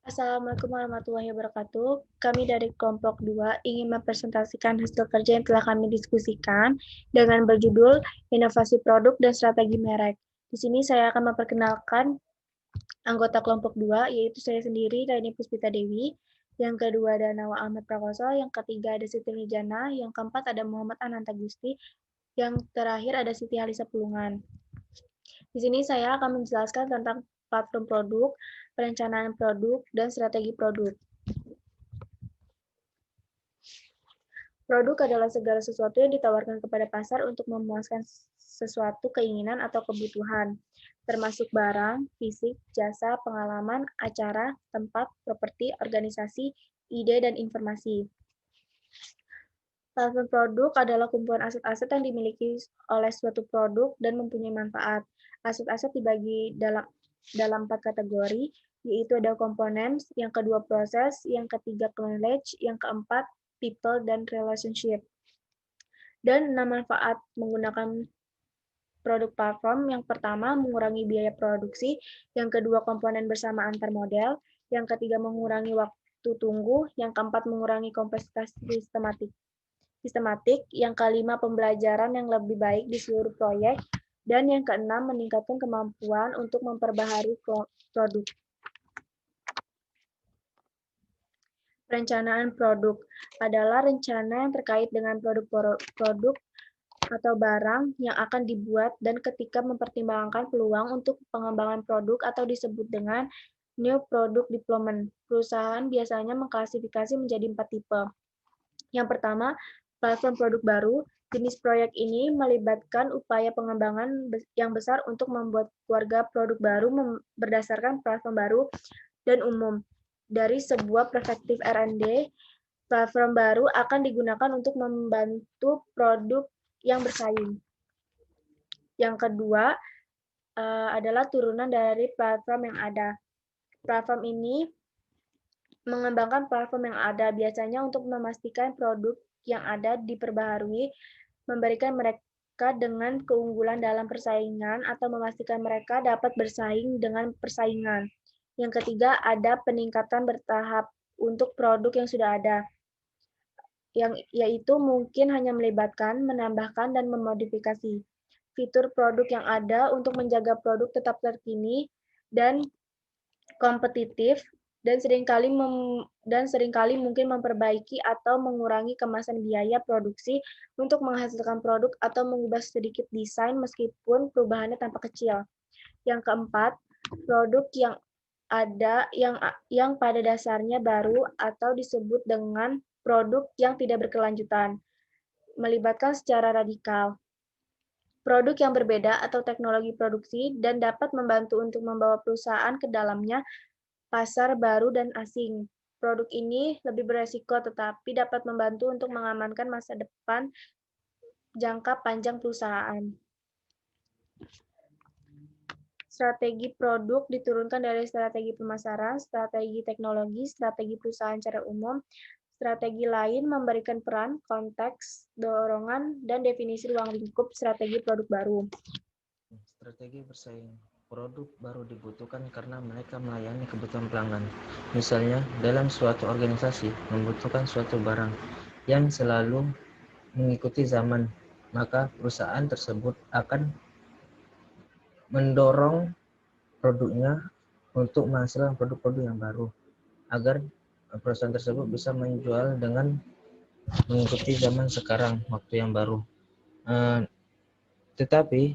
Assalamualaikum warahmatullahi wabarakatuh. Kami dari kelompok 2 ingin mempresentasikan hasil kerja yang telah kami diskusikan dengan berjudul Inovasi Produk dan Strategi Merek. Di sini saya akan memperkenalkan anggota kelompok 2, yaitu saya sendiri, Raini Puspita Dewi. Yang kedua ada Nawa Ahmad Prakoso, yang ketiga ada Siti Nijana, yang keempat ada Muhammad Ananta Gusti, yang terakhir ada Siti Halisa Pulungan. Di sini saya akan menjelaskan tentang platform produk, perencanaan produk, dan strategi produk. Produk adalah segala sesuatu yang ditawarkan kepada pasar untuk memuaskan sesuatu keinginan atau kebutuhan, termasuk barang, fisik, jasa, pengalaman, acara, tempat, properti, organisasi, ide, dan informasi. Platform produk adalah kumpulan aset-aset yang dimiliki oleh suatu produk dan mempunyai manfaat. Aset-aset dibagi dalam 4 kategori, yaitu ada komponen, yang kedua proses, yang ketiga knowledge, yang keempat people dan relationship. Dan 6 manfaat menggunakan produk platform. Yang pertama, mengurangi biaya produksi, yang kedua komponen bersama antar model, yang ketiga mengurangi waktu tunggu, yang keempat mengurangi kompleksitas sistematik, yang kelima pembelajaran yang lebih baik di seluruh proyek, dan yang keenam meningkatkan kemampuan untuk memperbaharui produk. Perencanaan produk adalah rencana yang terkait dengan produk atau barang yang akan dibuat dan ketika mempertimbangkan peluang untuk pengembangan produk atau disebut dengan new product development. Perusahaan biasanya mengklasifikasi menjadi 4 tipe. Yang pertama, platform produk baru. Jenis proyek ini melibatkan upaya pengembangan yang besar untuk membuat keluarga produk baru berdasarkan platform baru dan umum. Dari sebuah perspektif R&D, platform baru akan digunakan untuk membantu produk yang bersaing. Yang kedua adalah turunan dari platform yang ada. Platform ini mengembangkan platform yang ada, biasanya untuk memastikan produk yang ada diperbaharui, memberikan mereka dengan keunggulan dalam persaingan, atau memastikan mereka dapat bersaing dengan persaingan. Yang ketiga, ada peningkatan bertahap untuk produk yang sudah ada, yaitu mungkin hanya melibatkan, menambahkan, dan memodifikasi fitur produk yang ada untuk menjaga produk tetap terkini dan kompetitif, dan seringkali mungkin memperbaiki atau mengurangi kemasan biaya produksi untuk menghasilkan produk atau mengubah sedikit desain meskipun perubahannya tampak kecil. Yang keempat, produk yang ada yang pada dasarnya baru atau disebut dengan produk yang tidak berkelanjutan, melibatkan secara radikal produk yang berbeda atau teknologi produksi dan dapat membantu untuk membawa perusahaan ke dalamnya pasar baru dan asing. Produk ini lebih beresiko tetapi dapat membantu untuk mengamankan masa depan jangka panjang perusahaan. Strategi produk diturunkan dari strategi pemasaran, strategi teknologi, strategi perusahaan secara umum. Strategi lain memberikan peran, konteks, dorongan, dan definisi ruang lingkup strategi produk baru. Strategi bersaing. Produk baru dibutuhkan karena mereka melayani kebutuhan pelanggan. Misalnya, dalam suatu organisasi membutuhkan suatu barang yang selalu mengikuti zaman, maka perusahaan tersebut akan mendorong produknya untuk menghasilkan produk-produk yang baru agar perusahaan tersebut bisa menjual dengan mengikuti zaman sekarang, waktu yang baru. Tetapi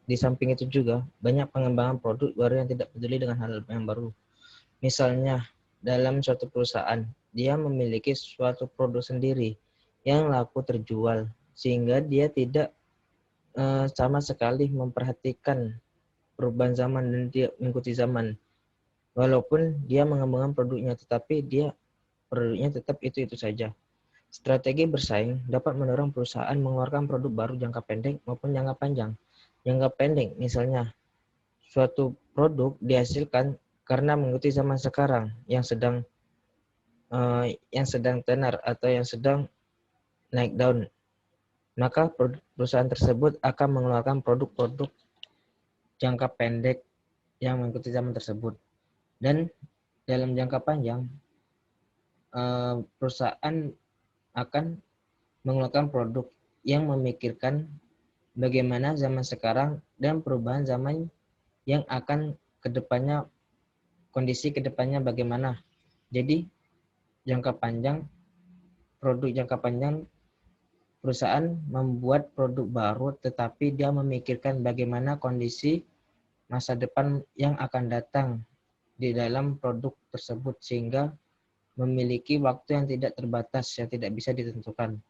di samping itu juga banyak pengembangan produk baru yang tidak peduli dengan hal yang baru. Misalnya dalam suatu perusahaan dia memiliki suatu produk sendiri yang laku terjual sehingga dia tidak sama sekali memperhatikan perubahan zaman dan dia mengikuti zaman. Walaupun dia mengembangkan produknya, tetapi produknya tetap itu saja. Strategi bersaing dapat mendorong perusahaan mengeluarkan produk baru jangka pendek maupun jangka panjang. Jangka pendek, misalnya suatu produk dihasilkan karena mengikuti zaman sekarang yang sedang tenar atau yang sedang naik daun. Maka perusahaan tersebut akan mengeluarkan produk-produk jangka pendek yang mengikuti zaman tersebut. Dan dalam jangka panjang perusahaan akan mengeluarkan produk yang memikirkan bagaimana zaman sekarang dan perubahan zaman yang akan kedepannya, kondisi kedepannya bagaimana. Jadi produk jangka panjang perusahaan membuat produk baru, tetapi dia memikirkan bagaimana kondisi masa depan yang akan datang di dalam produk tersebut, sehingga memiliki waktu yang tidak terbatas, yang tidak bisa ditentukan.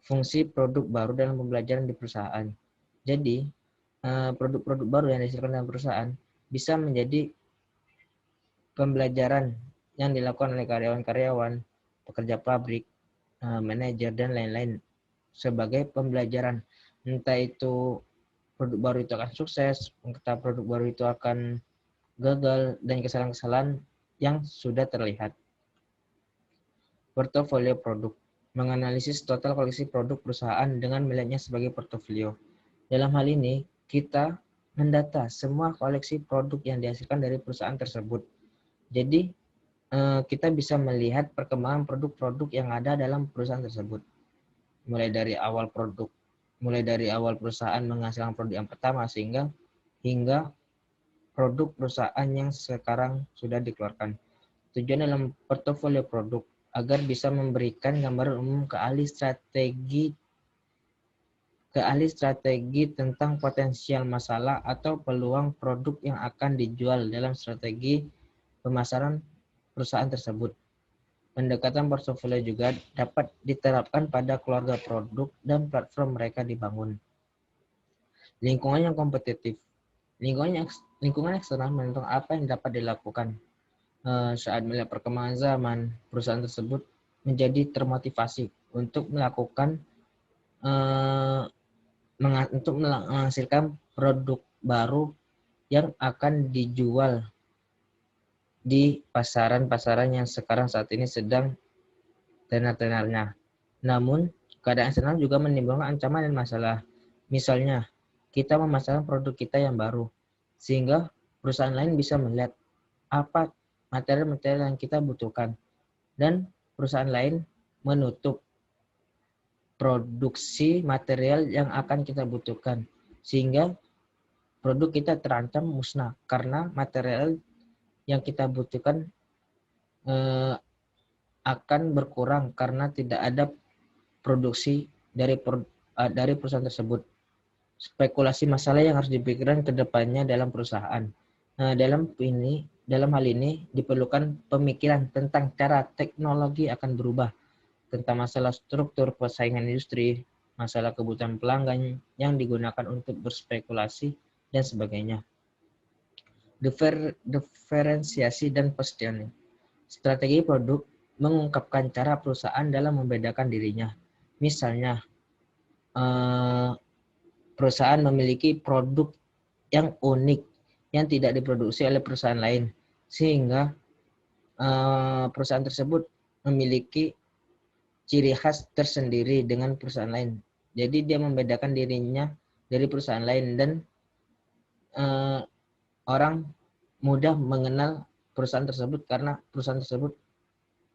Fungsi produk baru dalam pembelajaran di perusahaan. Jadi, produk-produk baru yang dihasilkan dalam perusahaan bisa menjadi pembelajaran yang dilakukan oleh karyawan-karyawan, pekerja pabrik, manajer, dan lain-lain sebagai pembelajaran. Entah itu produk baru itu akan sukses, entah produk baru itu akan gagal, dan kesalahan-kesalahan yang sudah terlihat. Portofolio produk menganalisis total koleksi produk perusahaan dengan melihatnya sebagai portofolio. Dalam hal ini, kita mendata semua koleksi produk yang dihasilkan dari perusahaan tersebut. Jadi, kita bisa melihat perkembangan produk-produk yang ada dalam perusahaan tersebut. Mulai dari awal perusahaan menghasilkan produk yang pertama hingga produk perusahaan yang sekarang sudah dikeluarkan. Tujuan dalam portofolio produk agar bisa memberikan gambaran umum ke ahli strategi tentang potensial masalah atau peluang produk yang akan dijual dalam strategi pemasaran perusahaan tersebut. Pendekatan portofolio juga dapat diterapkan pada keluarga produk dan platform mereka dibangun. Lingkungan yang kompetitif. Lingkungan eksternal menentukan apa yang dapat dilakukan. Saat melihat perkembangan zaman, perusahaan tersebut menjadi termotivasi untuk menghasilkan produk baru yang akan dijual di pasaran-pasaran yang sekarang saat ini sedang tenar-tenarnya. Namun, keadaan eksternal juga menimbulkan ancaman dan masalah. Misalnya, kita memasarkan produk kita yang baru, sehingga perusahaan lain bisa melihat apa material-material yang kita butuhkan, dan perusahaan lain menutup produksi material yang akan kita butuhkan, sehingga produk kita terancam musnah karena material yang kita butuhkan akan berkurang karena tidak ada produksi dari perusahaan tersebut. Spekulasi masalah yang harus dipikirkan ke depannya dalam perusahaan. Dalam hal ini diperlukan pemikiran tentang cara teknologi akan berubah, tentang masalah struktur persaingan industri, masalah kebutuhan pelanggan yang digunakan untuk berspekulasi, dan sebagainya. Diferensiasi dan positioning. Strategi produk mengungkapkan cara perusahaan dalam membedakan dirinya. Misalnya, perusahaan memiliki produk yang unik yang tidak diproduksi oleh perusahaan lain, sehingga perusahaan tersebut memiliki ciri khas tersendiri dengan perusahaan lain. Jadi dia membedakan dirinya dari perusahaan lain, dan orang mudah mengenal perusahaan tersebut karena perusahaan tersebut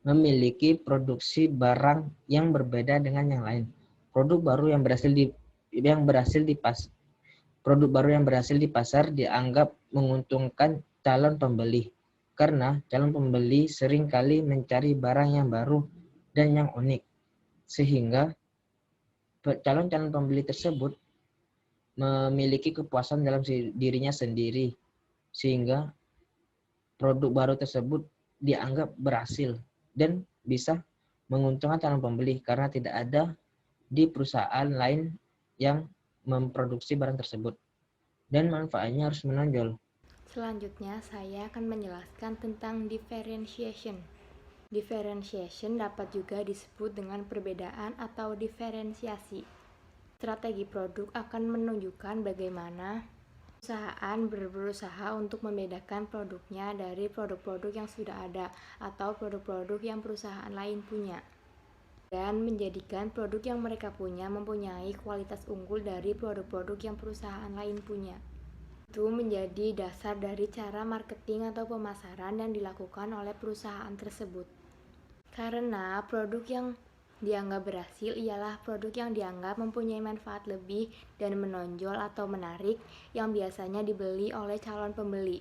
memiliki produksi barang yang berbeda dengan yang lain. Produk baru yang berhasil di pasar dianggap menguntungkan calon pembeli, karena calon pembeli seringkali mencari barang yang baru dan yang unik, sehingga calon-calon pembeli tersebut memiliki kepuasan dalam dirinya sendiri, sehingga produk baru tersebut dianggap berhasil dan bisa menguntungkan calon pembeli karena tidak ada di perusahaan lain yang memproduksi barang tersebut, dan manfaatnya harus menonjol. Selanjutnya, saya akan menjelaskan tentang differentiation. Differentiation dapat juga disebut dengan perbedaan atau diferensiasi. Strategi produk akan menunjukkan bagaimana perusahaan berusaha untuk membedakan produknya dari produk-produk yang sudah ada atau produk-produk yang perusahaan lain punya, dan menjadikan produk yang mereka punya mempunyai kualitas unggul dari produk-produk yang perusahaan lain punya. Itu menjadi dasar dari cara marketing atau pemasaran yang dilakukan oleh perusahaan tersebut. Karena produk yang dianggap berhasil ialah produk yang dianggap mempunyai manfaat lebih dan menonjol atau menarik yang biasanya dibeli oleh calon pembeli.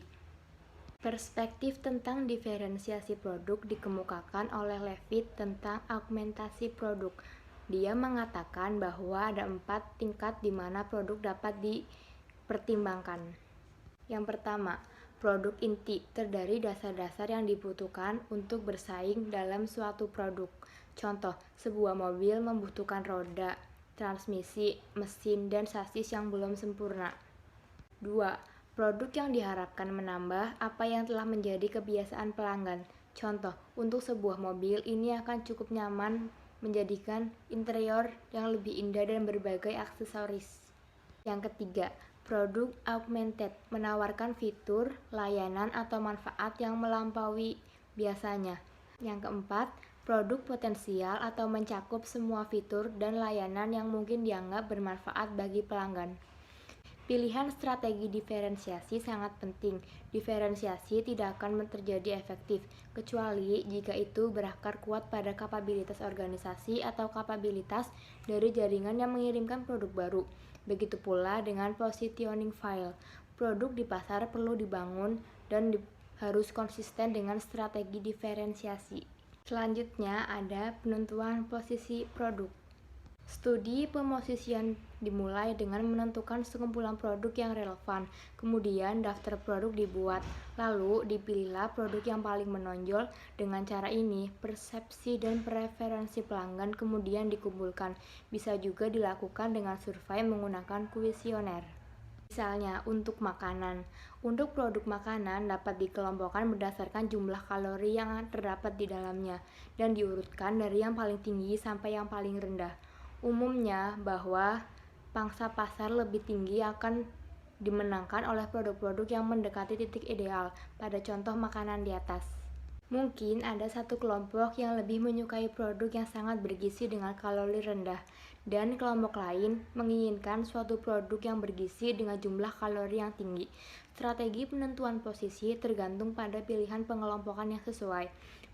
Perspektif tentang diferensiasi produk dikemukakan oleh Levitt tentang augmentasi produk. Dia mengatakan bahwa ada 4 tingkat di mana produk dapat dipertimbangkan. Yang pertama, produk inti terdiri dasar-dasar yang dibutuhkan untuk bersaing dalam suatu produk. Contoh, sebuah mobil membutuhkan roda, transmisi, mesin, dan sasis yang belum sempurna. 2. Produk yang diharapkan menambah apa yang telah menjadi kebiasaan pelanggan. Contoh, untuk sebuah mobil ini akan cukup nyaman menjadikan interior yang lebih indah dan berbagai aksesoris. Yang ketiga, produk augmented menawarkan fitur, layanan, atau manfaat yang melampaui biasanya. Yang keempat, produk potensial atau mencakup semua fitur dan layanan yang mungkin dianggap bermanfaat bagi pelanggan. Pilihan strategi diferensiasi sangat penting. Diferensiasi tidak akan terjadi efektif, kecuali jika itu berakar kuat pada kapabilitas organisasi atau kapabilitas dari jaringan yang mengirimkan produk baru. Begitu pula dengan positioning file. Produk di pasar perlu dibangun dan harus konsisten dengan strategi diferensiasi. Selanjutnya ada penentuan posisi produk. Studi pemosisian dimulai dengan menentukan sekumpulan produk yang relevan, kemudian daftar produk dibuat, lalu dipilihlah produk yang paling menonjol. Dengan cara ini, persepsi dan preferensi pelanggan kemudian dikumpulkan. Bisa juga dilakukan dengan survei menggunakan kuesioner. Misalnya, untuk makanan. Untuk produk makanan dapat dikelompokkan berdasarkan jumlah kalori yang terdapat di dalamnya dan diurutkan dari yang paling tinggi sampai yang paling rendah. Umumnya bahwa pangsa pasar lebih tinggi akan dimenangkan oleh produk-produk yang mendekati titik ideal pada contoh makanan di atas. Mungkin ada satu kelompok yang lebih menyukai produk yang sangat bergizi dengan kalori rendah, dan kelompok lain menginginkan suatu produk yang bergizi dengan jumlah kalori yang tinggi. Strategi penentuan posisi tergantung pada pilihan pengelompokan yang sesuai.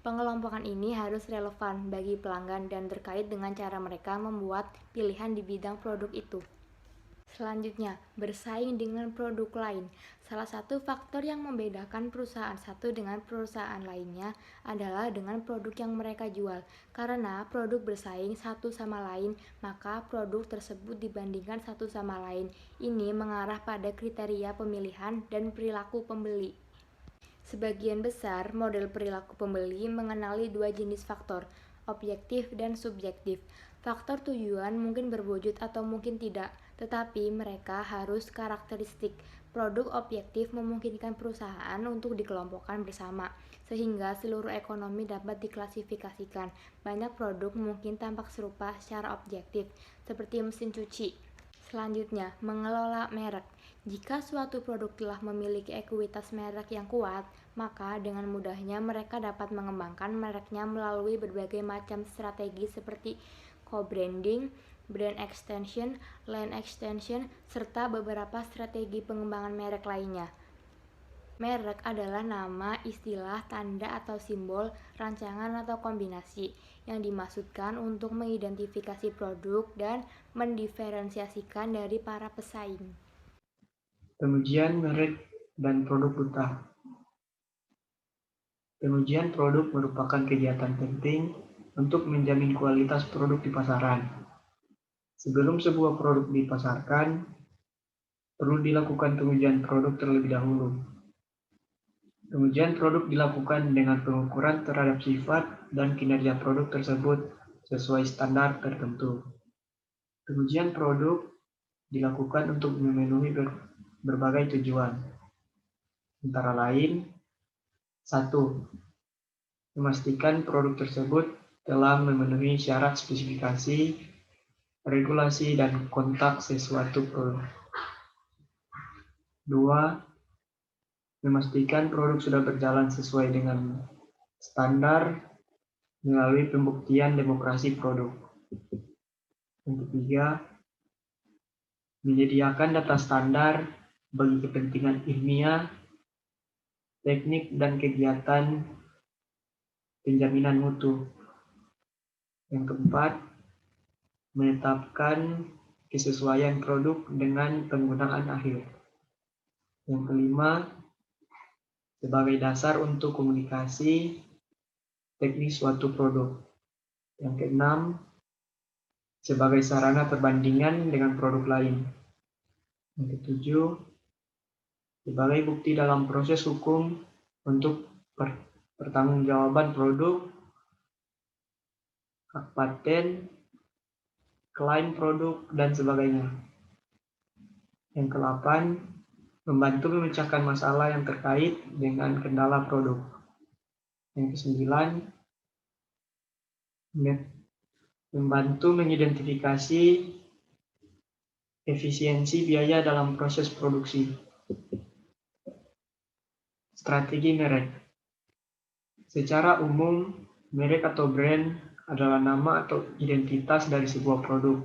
Pengelompokan ini harus relevan bagi pelanggan dan terkait dengan cara mereka membuat pilihan di bidang produk itu. Selanjutnya, bersaing dengan produk lain. Salah satu faktor yang membedakan perusahaan satu dengan perusahaan lainnya adalah dengan produk yang mereka jual. Karena produk bersaing satu sama lain, maka produk tersebut dibandingkan satu sama lain. Ini mengarah pada kriteria pemilihan dan perilaku pembeli. Sebagian besar model perilaku pembeli mengenali 2 jenis faktor, objektif dan subjektif. Faktor tujuan mungkin berwujud atau mungkin tidak, tetapi mereka harus karakteristik. Produk objektif memungkinkan perusahaan untuk dikelompokkan bersama, sehingga seluruh ekonomi dapat diklasifikasikan. Banyak produk mungkin tampak serupa secara objektif, seperti mesin cuci. Selanjutnya, mengelola merek. Jika suatu produk telah memiliki ekuitas merek yang kuat, maka dengan mudahnya mereka dapat mengembangkan mereknya melalui berbagai macam strategi seperti co-branding, brand extension, line extension, serta beberapa strategi pengembangan merek lainnya. Merek adalah nama, istilah, tanda atau simbol, rancangan atau kombinasi yang dimaksudkan untuk mengidentifikasi produk dan mendiferensiasikan dari para pesaing. Pengujian merek dan produk buta. Pengujian produk merupakan kegiatan penting untuk menjamin kualitas produk di pasaran. Sebelum sebuah produk dipasarkan, perlu dilakukan pengujian produk terlebih dahulu. Pengujian produk dilakukan dengan pengukuran terhadap sifat dan kinerja produk tersebut sesuai standar tertentu. Pengujian produk dilakukan untuk memenuhi berbagai tujuan, antara lain 1. Memastikan produk tersebut telah memenuhi syarat spesifikasi, regulasi, dan kontak sesuatu produk. 2. Memastikan produk sudah berjalan sesuai dengan standar melalui pembuktian demokrasi produk. Yang ketiga, menyediakan data standar bagi kepentingan ilmiah, teknik, dan kegiatan penjaminan mutu. Yang keempat, menetapkan kesesuaian produk dengan penggunaan akhir. Yang kelima, sebagai dasar untuk komunikasi teknis suatu produk. Yang keenam, sebagai sarana perbandingan dengan produk lain. Yang ketujuh, sebagai bukti dalam proses hukum untuk pertanggungjawaban produk, hak paten, klaim produk, dan sebagainya. Yang kedelapan, membantu memecahkan masalah yang terkait dengan kendala produk. Yang kesembilan, membantu mengidentifikasi efisiensi biaya dalam proses produksi. Strategi merek. Secara umum, merek atau brand adalah nama atau identitas dari sebuah produk,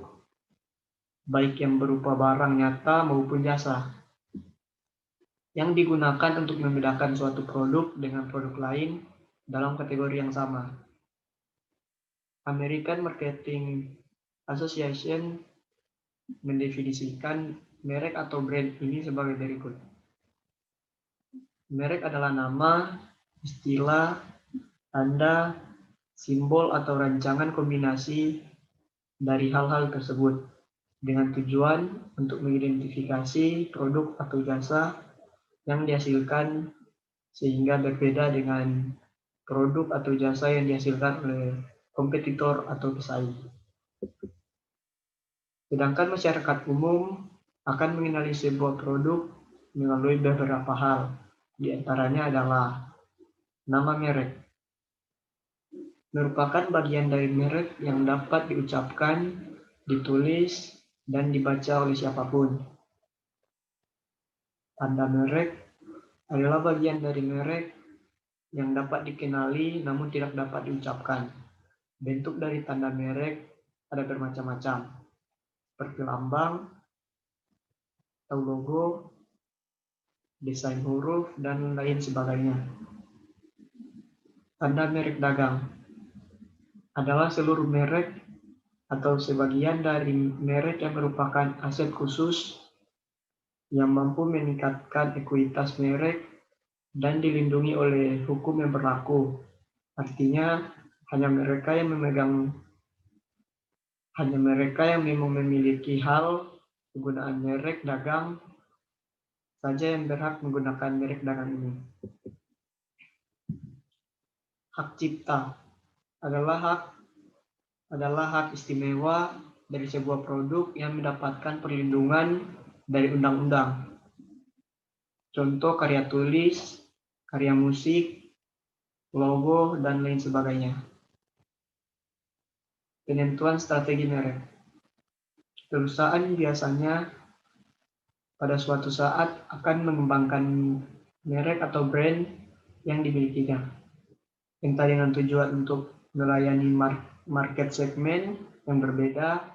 baik yang berupa barang nyata maupun jasa, yang digunakan untuk membedakan suatu produk dengan produk lain dalam kategori yang sama. American Marketing Association mendefinisikan merek atau brand ini sebagai berikut. Merek adalah nama, istilah, tanda, simbol atau rancangan kombinasi dari hal-hal tersebut dengan tujuan untuk mengidentifikasi produk atau jasa yang dihasilkan sehingga berbeda dengan produk atau jasa yang dihasilkan oleh kompetitor atau pesaing. Sedangkan masyarakat umum akan mengenali sebuah produk melalui beberapa hal. Di antaranya adalah nama merek. Merupakan bagian dari merek yang dapat diucapkan, ditulis, dan dibaca oleh siapapun. Tanda merek adalah bagian dari merek yang dapat dikenali namun tidak dapat diucapkan. Bentuk dari tanda merek ada bermacam-macam, seperti lambang atau logo, desain huruf, dan lain sebagainya. Tanda merek dagang adalah seluruh merek atau sebagian dari merek yang merupakan aset khusus yang mampu meningkatkan ekuitas merek dan dilindungi oleh hukum yang berlaku. Artinya, hanya mereka yang memang memiliki hal penggunaan merek dagang saja yang berhak menggunakan merek dagang ini. Hak cipta adalah hak istimewa dari sebuah produk yang mendapatkan perlindungan dari undang-undang. Contoh karya tulis, karya musik, logo, dan lain sebagainya. Penentuan strategi merek. Perusahaan biasanya pada suatu saat akan mengembangkan merek atau brand yang dimilikinya, entah dengan tujuan untuk melayani market segmen yang berbeda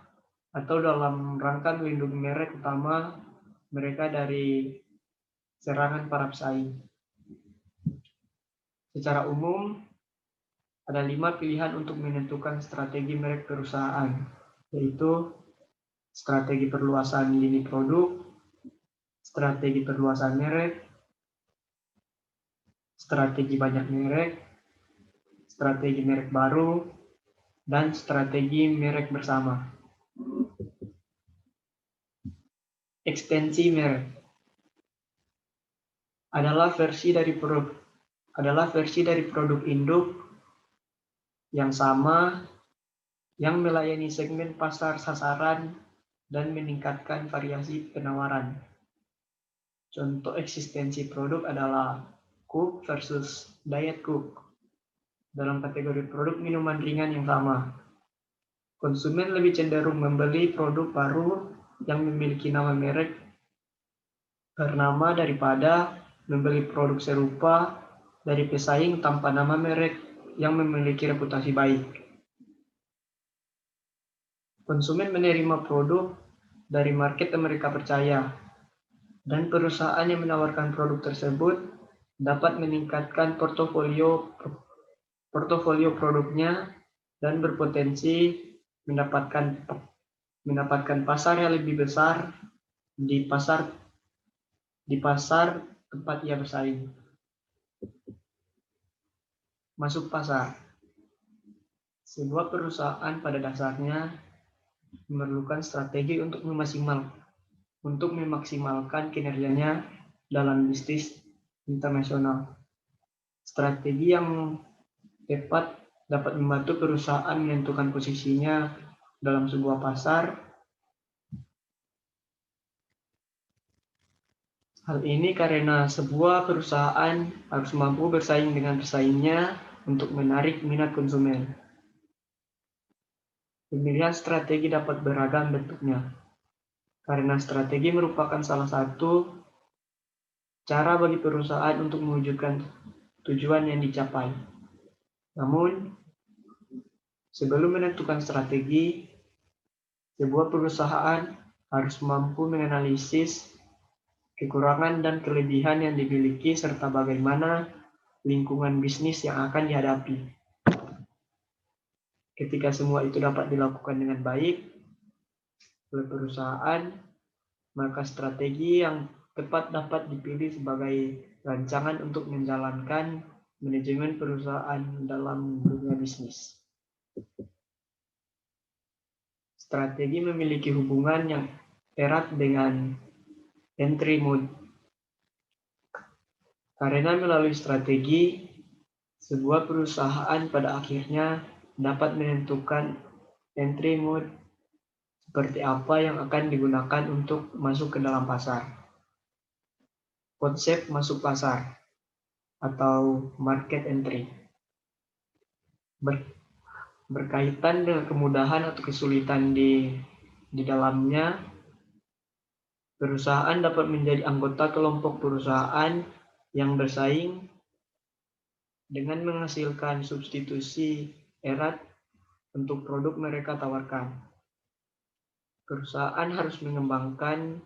atau dalam rangka melindungi merek utama mereka dari serangan para pesaing. Secara umum, ada 5 pilihan untuk menentukan strategi merek perusahaan, yaitu strategi perluasan lini produk, strategi perluasan merek, strategi banyak merek, strategi merek baru, dan strategi merek bersama. Ekstensi merek adalah versi dari produk induk yang sama yang melayani segmen pasar sasaran dan meningkatkan variasi penawaran. Contoh eksistensi produk adalah Coke versus Diet Coke dalam kategori produk minuman ringan yang sama. Konsumen lebih cenderung membeli produk baru yang memiliki nama merek bernama daripada membeli produk serupa dari pesaing tanpa nama merek yang memiliki reputasi baik. Konsumen menerima produk dari market yang mereka percaya, dan perusahaan yang menawarkan produk tersebut dapat meningkatkan portofolio produknya dan berpotensi mendapatkan pasar yang lebih besar di pasar tempat ia bersaing. Masuk pasar. Sebuah perusahaan pada dasarnya memerlukan strategi untuk memaksimalkan kinerjanya dalam bisnis internasional. Strategi yang tepat dapat membantu perusahaan menentukan posisinya dalam sebuah pasar. Hal ini karena sebuah perusahaan harus mampu bersaing dengan pesaingnya untuk menarik minat konsumen. Pemilihan strategi dapat beragam bentuknya, karena strategi merupakan salah satu cara bagi perusahaan untuk mewujudkan tujuan yang dicapai. Namun, sebelum menentukan strategi, sebuah perusahaan harus mampu menganalisis kekurangan dan kelebihan yang dimiliki serta bagaimana lingkungan bisnis yang akan dihadapi. Ketika semua itu dapat dilakukan dengan baik oleh perusahaan, maka strategi yang tepat dapat dipilih sebagai rancangan untuk menjalankan manajemen perusahaan dalam dunia bisnis. Strategi memiliki hubungan yang erat dengan entry mode. Karena melalui strategi, sebuah perusahaan pada akhirnya dapat menentukan entry mode seperti apa yang akan digunakan untuk masuk ke dalam pasar. Konsep masuk pasar atau market entry berkaitan dengan kemudahan atau kesulitan di dalamnya. Perusahaan dapat menjadi anggota kelompok perusahaan yang bersaing dengan menghasilkan substitusi erat untuk produk mereka tawarkan. Perusahaan harus mengembangkan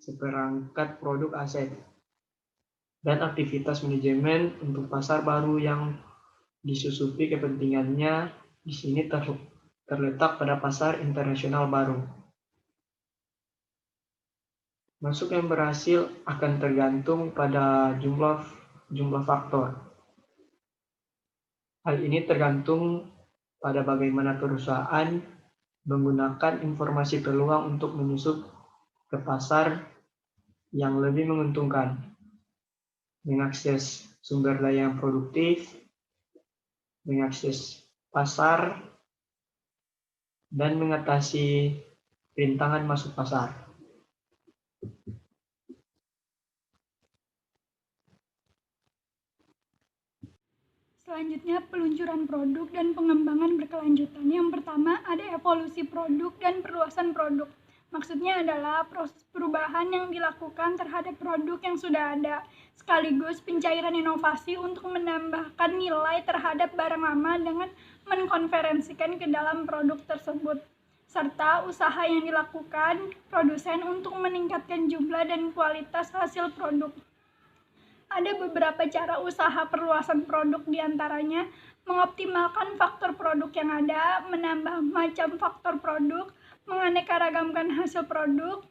seperangkat produk aset dan aktivitas manajemen untuk pasar baru yang disusupi kepentingannya di sini terletak pada pasar internasional baru. Masuk yang berhasil akan tergantung pada jumlah faktor. Hal ini tergantung pada bagaimana perusahaan menggunakan informasi peluang untuk menyusup ke pasar yang lebih menguntungkan, mengakses sumber daya yang produktif, mengakses pasar, dan mengatasi rintangan masuk pasar. Selanjutnya, peluncuran produk dan pengembangan berkelanjutan. Yang pertama, ada evolusi produk dan perluasan produk. Maksudnya adalah proses perubahan yang dilakukan terhadap produk yang sudah ada, sekaligus pencairan inovasi untuk menambahkan nilai terhadap barang lama dengan mengkonversikan ke dalam produk tersebut, serta usaha yang dilakukan produsen untuk meningkatkan jumlah dan kualitas hasil produk. Ada beberapa cara usaha perluasan produk, diantaranya mengoptimalkan faktor produk yang ada, menambah macam faktor produk, menganeka-ragamkan hasil produk,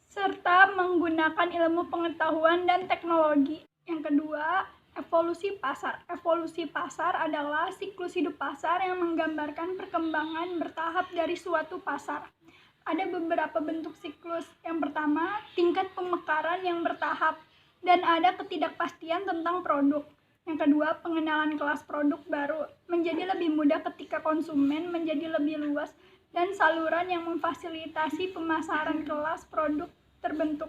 serta menggunakan ilmu pengetahuan dan teknologi. Yang kedua, evolusi pasar. Evolusi pasar adalah siklus hidup pasar yang menggambarkan perkembangan bertahap dari suatu pasar. Ada beberapa bentuk siklus. Yang pertama, tingkat pemekaran yang bertahap dan ada ketidakpastian tentang produk. Yang kedua, pengenalan kelas produk baru menjadi lebih mudah ketika konsumen menjadi lebih luas dan saluran yang memfasilitasi pemasaran kelas produk terbentuk.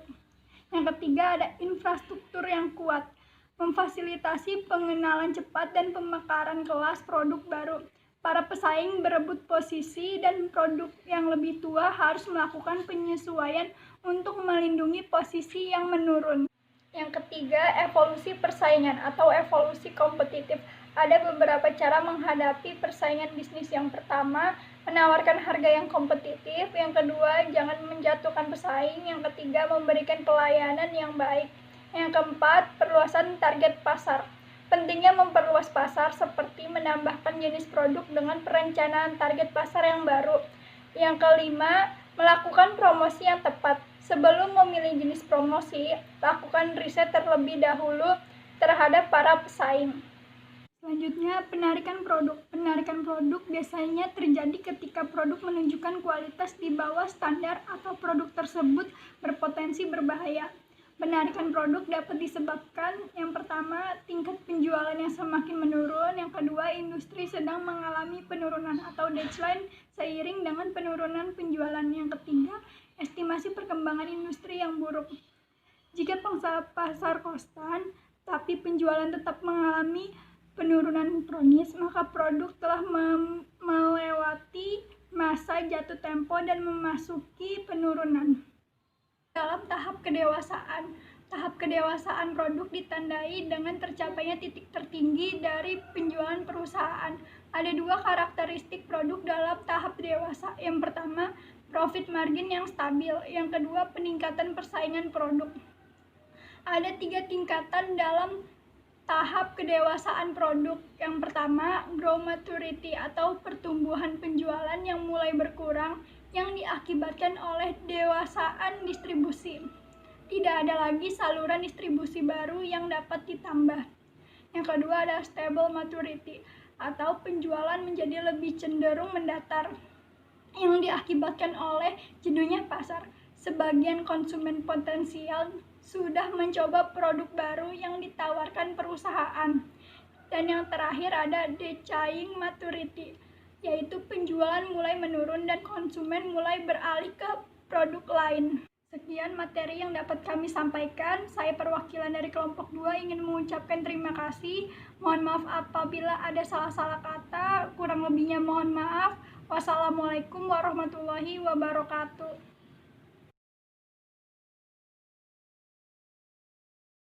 Yang ketiga, ada infrastruktur yang kuat, memfasilitasi pengenalan cepat dan pemekaran kelas produk baru. Para pesaing berebut posisi dan produk yang lebih tua harus melakukan penyesuaian untuk melindungi posisi yang menurun. Yang ketiga, evolusi persaingan atau evolusi kompetitif. Ada beberapa cara menghadapi persaingan bisnis. Yang pertama, menawarkan harga yang kompetitif. Yang kedua, jangan menjatuhkan pesaing. Yang ketiga, memberikan pelayanan yang baik. Yang keempat, perluasan target pasar. Pentingnya memperluas pasar seperti menambahkan jenis produk dengan perencanaan target pasar yang baru. Yang kelima, melakukan promosi yang tepat. Sebelum memilih jenis promosi, lakukan riset terlebih dahulu terhadap para pesaing. Selanjutnya, penarikan produk. Penarikan produk biasanya terjadi ketika produk menunjukkan kualitas di bawah standar atau produk tersebut berpotensi berbahaya. Penarikan produk dapat disebabkan yang pertama, tingkat penjualan yang semakin menurun. Yang kedua, industri sedang mengalami penurunan atau decline seiring dengan penurunan penjualan. Yang ketiga, estimasi perkembangan industri yang buruk. Jika pangsa pasar konstan, tapi penjualan tetap mengalami penurunan kronis, maka produk telah melewati masa jatuh tempo dan memasuki penurunan. Dalam tahap kedewasaan produk ditandai dengan tercapainya titik tertinggi dari penjualan perusahaan. Ada dua karakteristik produk dalam tahap dewasa. Yang pertama, profit margin yang stabil. Yang kedua, peningkatan persaingan produk. Ada 3 tingkatan dalam tahap kedewasaan produk. Yang pertama, grow maturity atau pertumbuhan penjualan yang mulai berkurang yang diakibatkan oleh dewasaan distribusi. Tidak ada lagi saluran distribusi baru yang dapat ditambah. Yang kedua ada stable maturity atau penjualan menjadi lebih cenderung mendatar yang diakibatkan oleh jenuhnya pasar. Sebagian konsumen potensial sudah mencoba produk baru yang ditawarkan perusahaan. Dan yang terakhir ada decaying maturity, yaitu penjualan mulai menurun dan konsumen mulai beralih ke produk lain. Sekian materi yang dapat kami sampaikan. Saya perwakilan dari kelompok 2 ingin mengucapkan terima kasih. Mohon maaf apabila ada salah-salah kata, kurang lebihnya mohon maaf. Wassalamualaikum warahmatullahi wabarakatuh.